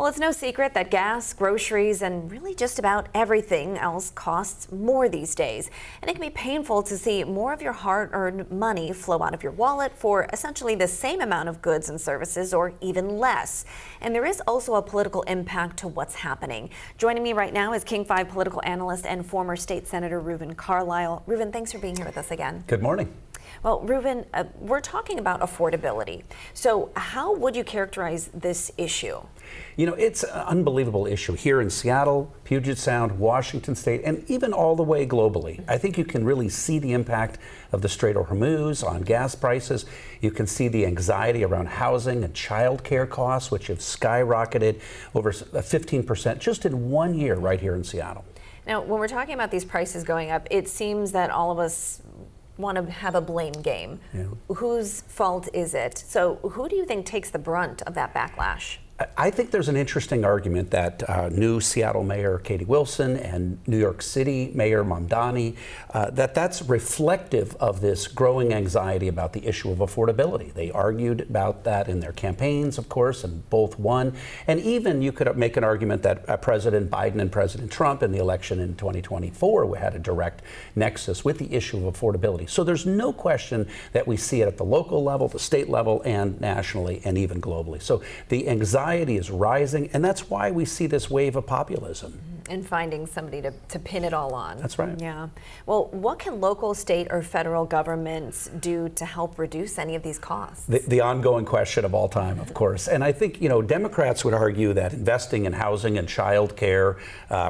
Well, it's no secret that gas, groceries, and really just about everything else costs more these days. And it can be painful to see more of your hard-earned money flow out of your wallet for essentially the same amount of goods and services or even less. And there is also a political impact to what's happening. Joining me right now is King 5 political analyst and former state senator Reuven Carlisle. Reuven, thanks for being here with us again. Good morning. Well, Reuven, we're talking about affordability. So how would you characterize this issue? You know, it's an unbelievable issue here in Seattle, Puget Sound, Washington State, and even all the way globally. I think you can really see the impact of the Strait of Hormuz on gas prices. You can see the anxiety around housing and childcare costs, which have skyrocketed over 15% just in 1 year right here in Seattle. Now, when we're talking about these prices going up, it seems that all of us want to have a blame game. Yeah. Whose fault is it? So who do you think takes the brunt of that backlash? I think there's an interesting argument that new Seattle Mayor Katie Wilson and New York City Mayor Mamdani, that's reflective of this growing anxiety about the issue of affordability. They argued about that in their campaigns, of course, and both won. And even you could make an argument that President Biden and President Trump in the election in 2024 had a direct nexus with the issue of affordability. So there's no question that we see it at the local level, the state level, and nationally, and even globally. So the anxiety is rising, and that's why we see this wave of populism. And finding somebody to pin it all on. That's right. Yeah. Well, what can local, state, or federal governments do to help reduce any of these costs? The ongoing question of all time, of course. And I think, you know, Democrats would argue that investing in housing and child care,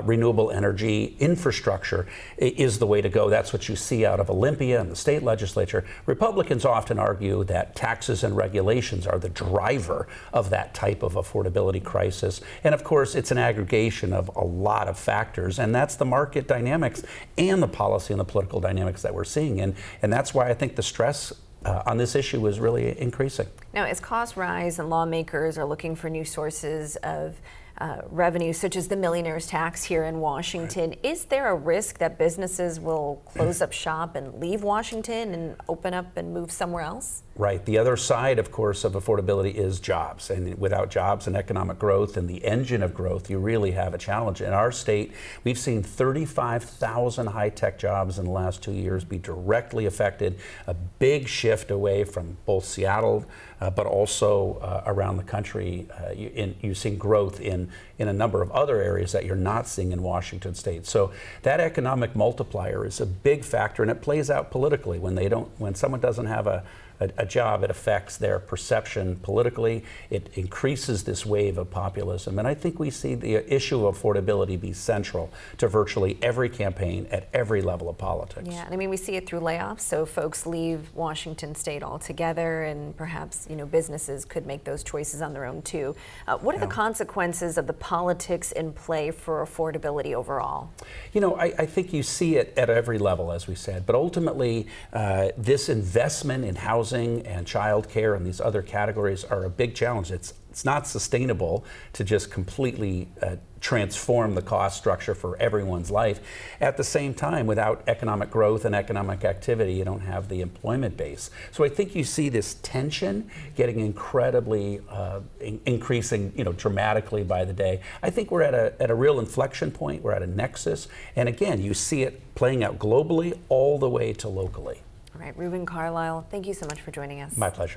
renewable energy, infrastructure is the way to go. That's what you see out of Olympia and the state legislature. Republicans often argue that taxes and regulations are the driver of that type of affordability crisis. And of course, it's an aggregation of a lot of factors, and that's the market dynamics and the policy and the political dynamics that we're seeing. And that's why I think the stress on this issue is really increasing. Now, as costs rise and lawmakers are looking for new sources of revenue, such as the millionaire's tax here in Washington, right, is there a risk that businesses will close up shop and leave Washington and open up and move somewhere else? Right. The other side, of course, of affordability is jobs. And without jobs and economic growth and the engine of growth, you really have a challenge. In our state, we've seen 35,000 high-tech jobs in the last 2 years be directly affected, a big shift away from both Seattle, but also around the country. You're seeing growth in a number of other areas that you're not seeing in Washington State. So that economic multiplier is a big factor, and it plays out politically. When someone doesn't have a job, it affects their perception politically. It increases this wave of populism. And I think we see the issue of affordability be central to virtually every campaign at every level of politics. Yeah, and I mean, we see it through layoffs. So folks leave Washington State altogether, and perhaps, you know, businesses could make those choices on their own too. What are the consequences of the politics in play for affordability overall? You know, I think you see it at every level, as we said, but ultimately this investment in housing and child care and these other categories are a big challenge. It's not sustainable to just completely transform the cost structure for everyone's life. At the same time, without economic growth and economic activity, you don't have the employment base. So I think you see this tension getting incredibly increasing, you know, dramatically by the day. I think we're at a real inflection point. We're at a nexus, and again, you see it playing out globally all the way to locally. All right, Reuven Carlisle, thank you so much for joining us. My pleasure.